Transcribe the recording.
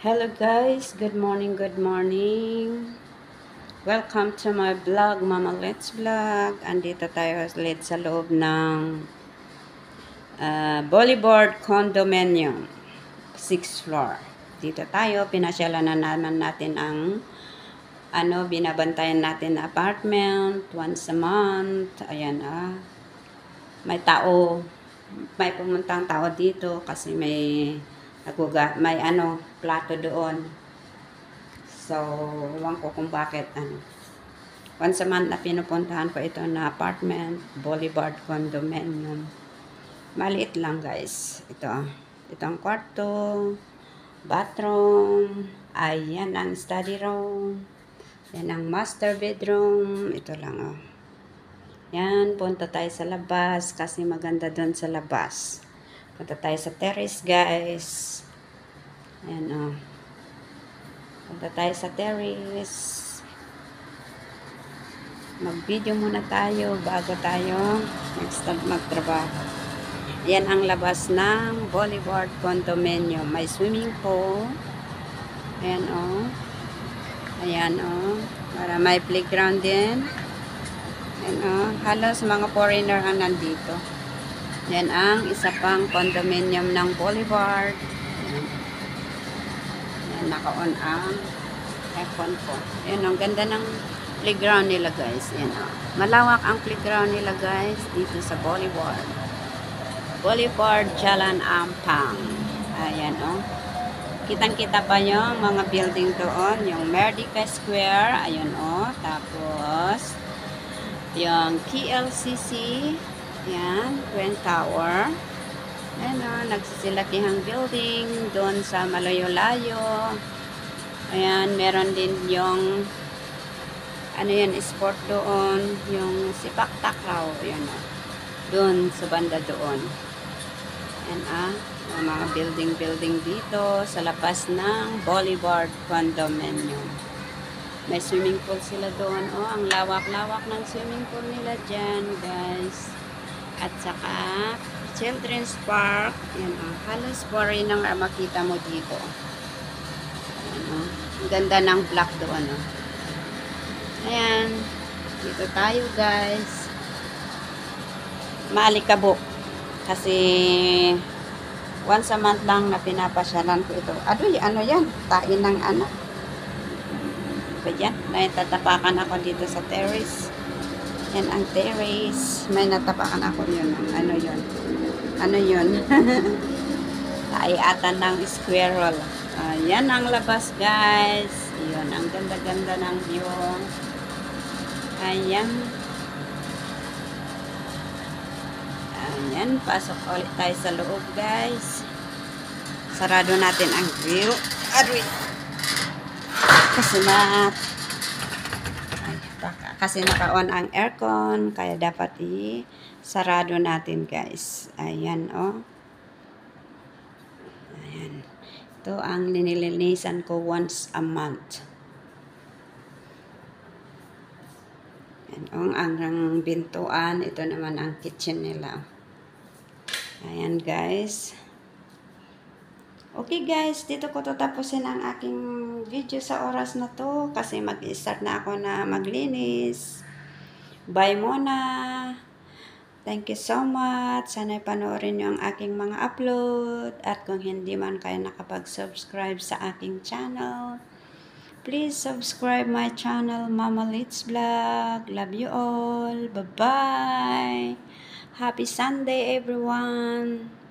Hello guys, good morning, good morning. Welcome to my vlog, Mama Let's Vlog. Andito tayo ulit sa loob ng Boulevard Condominium, 6th floor. Dito tayo, pinasyalan na naman natin ang binabantayan natin na apartment once a month. Ayan may pumuntang tao dito kasi may plato doon. So, huwag ko kung bakit once a month na pinupuntahan ko ito na apartment, Boulevard Condominium. Maliit lang guys. Ito ang kwarto, bathroom, ayan ang study room, yan ang master bedroom. Ito lang Yan, punta tayo sa labas kasi maganda doon sa labas. Punta tayo sa terrace guys. Ayan punta tayo sa terrace. Mag-video muna tayo bago tayo nag-start magtrabaho. Yan ang labas ng Boulevard Condominium. May swimming pool. Ayan Ayan para may playground din. Ayan halos mga foreigner ang nandito. Yan ang isa pang condominium ng Boulevard. Yan, naka-on ang aircon ko. Yan, ang ganda ng playground nila guys. Yan malawak ang playground nila guys dito sa Boulevard. Boulevard Jalan Ampang. Ayan kitang-kita pa yung mga building doon. Yung Merdeka Square. Ayun tapos yung KLCC. Yan, Twin Tower. Ayan nagsisilakihang building doon sa malayo-layo. Ayan, meron din yung sport doon, yung sipak takraw. Ayan doon sa banda doon. Ayan yung mga building dito sa labas ng Boulevard Condominium. May swimming pool sila doon. Ang lawak-lawak ng swimming pool nila dyan guys. At saka children's park. Yan halos foreigner ang makita mo dito. Ayan ang ganda ng block doon Ayan. Dito tayo guys. Maalikabok. Kasi once a month lang na pinapasyalan ko ito. Ano yan? Tain ng ba yan? Natatapakan ako dito sa terrace. Yan ang terrace. May natapakan ako yun. Ano yun? Taayatan ng squirrel. Yan ang labas guys. Yun, ang ganda-ganda ng view. Ayan. Ayan, pasok ulit tayo sa loob guys. Sarado natin ang grill. Kasi naka-on ang aircon, kaya dapat sarado natin guys. Ayan Ayan. Ito ang linilinisan ko once a month. Ayan ang bintuan. Ito naman ang kitchen nila. Ayan guys. Okay guys, dito ko tatapusin ang aking video sa oras na to kasi mag-start na ako na maglinis. Bye muna. Thank you so much. Sana panoorin nyo ang aking mga upload. At kung hindi man kayo nakapag-subscribe sa aking channel, please subscribe my channel, Mama Let's Vlog. Love you all. Bye-bye. Happy Sunday everyone.